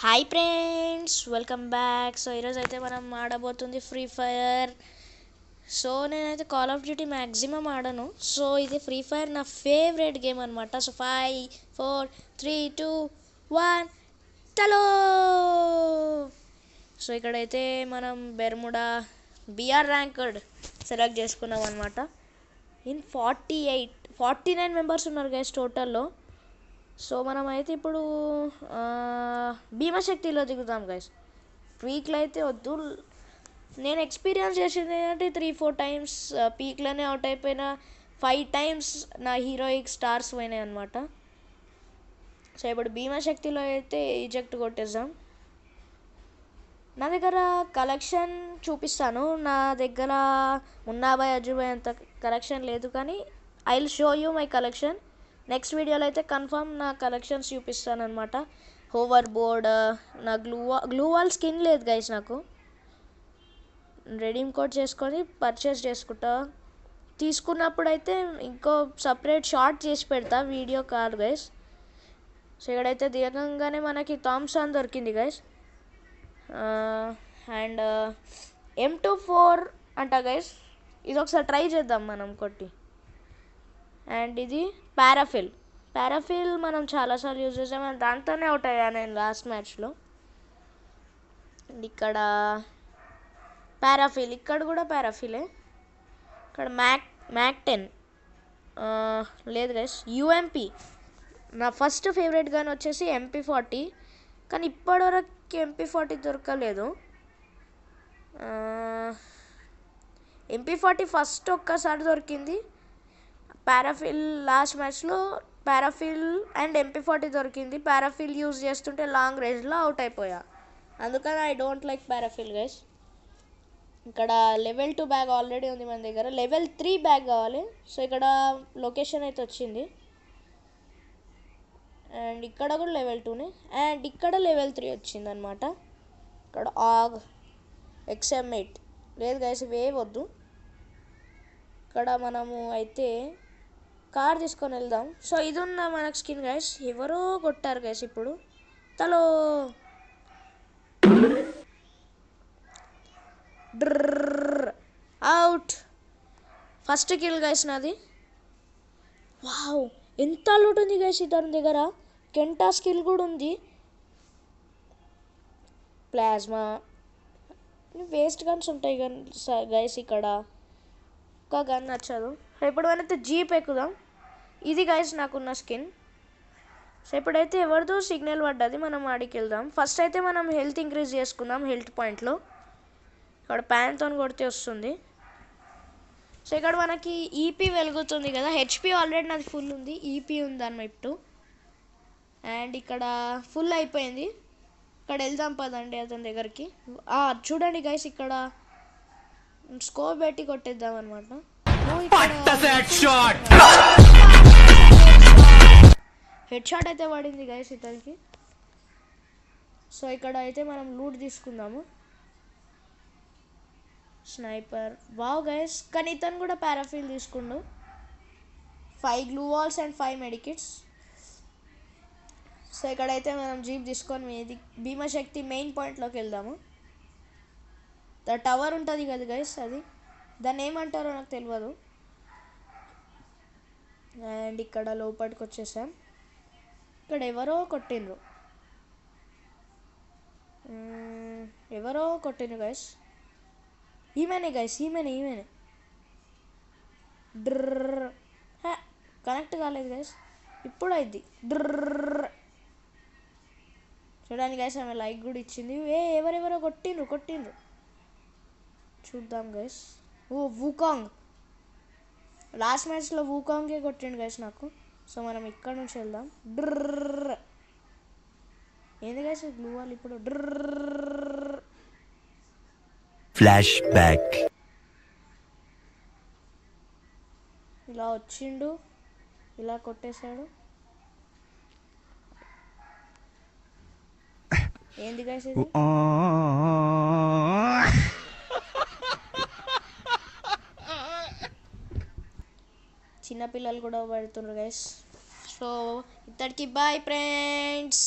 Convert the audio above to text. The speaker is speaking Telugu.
Hi friends, welcome back. So ఈరోజు అయితే మనం ఆడబోతుంది ఫ్రీ ఫైర్. సో నేనైతే కాల్ ఆఫ్ డ్యూటీ మ్యాక్సిమం ఆడను. సో ఇది ఫ్రీ ఫైర్ నా ఫేవరెట్ గేమ్ అనమాట. సో 5 4 3 2 1 చలో. సో ఇక్కడైతే మనం బెర్ముడా బిఆర్ ర్యాంక్డ్ సెలెక్ట్ చేసుకున్నాం అనమాట. ఇన్ 49 మెంబర్స్ ఉన్నారు గైస్ టోటల్లో. సో మనం అయితే ఇప్పుడు భీమశక్తిలో దిగుతాం గైస్. పీక్లో అయితే వద్దు. నేను ఎక్స్పీరియన్స్ చేసింది ఏంటంటే 3-4 టైమ్స్ పీక్లోనే అవుట్ అయిపోయిన, 5 టైమ్స్ నా హీరోయిక్ స్టార్స్ పోయినాయి అనమాట. సో ఇప్పుడు భీమశక్తిలో అయితే ఈజెక్ట్ కొట్టేద్దాం. నా దగ్గర కలెక్షన్ చూపిస్తాను. నా దగ్గర మున్నాబాయ్ అజుబాయ్ అంత కలెక్షన్ లేదు, కానీ I will show you my collection. Next వీడియోలో అయితే కన్ఫర్మ్ నా కలెక్షన్స్ చూపిస్తాను అనమాట. హోవర్ బోర్డ్, నా గ్లూ వాల్ స్కిన్ లేదు గైస్, నాకు రెడీమ్ కోడ్ చేసుకొని పర్చేస్ చేసుకుంటా. తీసుకున్నప్పుడు అయితే ఇంకో సపరేట్ షార్ట్ చేసి పెడతా, వీడియో కాదు గైస్. సో ఇక్కడైతే దిగంగానే మనకి థామ్సన్ దొరికింది గైస్. అండ్ M24 అంట గైస్. ఇది ఒకసారి ట్రై చేద్దాం మనం కొట్టి. అండ్ ఇది పారాఫిల్ మనం చాలాసార్లు యూజ్ చేసాం, అండ్ దాంతోనే అవుట్ అయ్యాను నేను లాస్ట్ మ్యాచ్లో. ఇక్కడ పారాఫిల్, ఇక్కడ కూడా పారాఫిలే. ఇక్కడ మ్యాక్ 10 లేదు గైస్. UMP నా ఫస్ట్ ఫేవరెట్ గన్ వచ్చేసి MP40, కానీ ఇప్పటివరకు MP40 దొరకలేదు. MP40 ఫస్ట్ ఒక్కసారి దొరికింది పారాఫిల్. లాస్ట్ మ్యాచ్లో పారాఫిల్ అండ్ MP40 దొరికింది. పారాఫిల్ యూజ్ చేస్తుంటే లాంగ్ రేంజ్లో అవుట్ అయిపోయా, అందుకని ఐ డోంట్ లైక్ పారాఫిల్ గైస్. ఇక్కడ లెవెల్ 2 బ్యాగ్ ఆల్రెడీ ఉంది మన దగ్గర. లెవెల్ 3 బ్యాగ్ కావాలి. సో ఇక్కడ లొకేషన్ అయితే వచ్చింది, అండ్ ఇక్కడ కూడా లెవెల్ 2నే, అండ్ ఇక్కడ లెవెల్ 3 వచ్చింది అనమాట. ఇక్కడ ఆగ్ XM8 లేదు గైస్, ఇవే వద్దు. ఇక్కడ మనము అయితే కార్ తీసుకొని వెళ్దాం. సో ఇది ఉన్న మనకు స్కిన్ గైస్. ఎవరో కొట్టారు గైస్ ఇప్పుడు. తలో అవుట్. ఫస్ట్ కిల్ గైస్ నాది. వావ్, ఎంత లూట్ ఉంది గైస్ ఇతని దగ్గర. కెంటా స్కిల్ కూడా ఉంది. ప్లాస్మా, వేస్ట్ గన్స్ ఉంటాయి గైస్ ఇక్కడ. ఒక గన్ నచ్చదు. సో ఇప్పుడు మనైతే జీప్ ఎక్కుదాం. ఇది గైస్ నాకున్న స్కిన్. సో ఇప్పుడైతే ఎవరిదో సిగ్నల్ పడ్డది, మనం ఆడికి వెళ్దాం. ఫస్ట్ అయితే మనం హెల్త్ ఇంక్రీజ్ చేసుకుందాం. హెల్త్ పాయింట్లో ఇక్కడ ప్యాన్తో కొడితే వస్తుంది. సో ఇక్కడ మనకి EP వెలుగుతుంది కదా. HP ఆల్రెడీ నాది ఫుల్ ఉంది, EP ఉంది అన్నట్టు. అండ్ ఇక్కడ ఫుల్ అయిపోయింది. ఇక్కడ వెళ్దాం పదండి అతని దగ్గరికి. చూడండి గైస్, ఇక్కడ స్కోప్ పెట్టి కొట్టేద్దాం అనమాట. హెడ్ షాట్ అయితే పడింది గైస్ ఇతనికి. సో ఇక్కడ అయితే మనం లూట్ తీసుకుందాము. స్నైపర్, వావ్ గైస్, కానీ ఇతను కూడా పారాఫిల్ తీసుకుండు. 5 gloves and 5 medkits. So ఇక్కడైతే మనం జీప్ తీసుకొని భీమశక్తి మెయిన్ పాయింట్లోకి వెళ్దాము. ద టవర్ ఉంటుంది కదా గైస్, అది దాన్ని ఏమంటారో నాకు తెలియదు. అండ్ ఇక్కడ లోపలికి వచ్చేసాం. ఇక్కడ ఎవరో కొట్టిండ్రు గైస్. ఈమెనే గైస్, ఈమెనే. డ్రర్ కనెక్ట్ కాలేదు గైస్, ఇప్పుడు అయింది. డ్రర్ చూడండి గైస్, ఆమె లైక్ కూడా ఇచ్చింది. ఎవరెవరో కొట్టిండ్రు చూద్దాం గైస్. వూకాంగ్, లాస్ట్ మ్యాచ్లో వూకాంగే కొట్టిండు గైస్ నాకు. సో మనం ఇక్కడ నుంచి వెళ్దాం. డ్రర్ ఏంది గైస్ గ్లూ వాల్ ఇప్పుడు. డ్రర్ ఫ్లాష్ బ్యాక్. ఇలా వచ్చిండు, ఇలా కొట్టేశాడు. ఏంది గైస్ ఇది. చిన్నపిల్లలు కూడా పడుతున్నారు గైస్. సో ఇద్దరికి బాయ్ ఫ్రెండ్స్.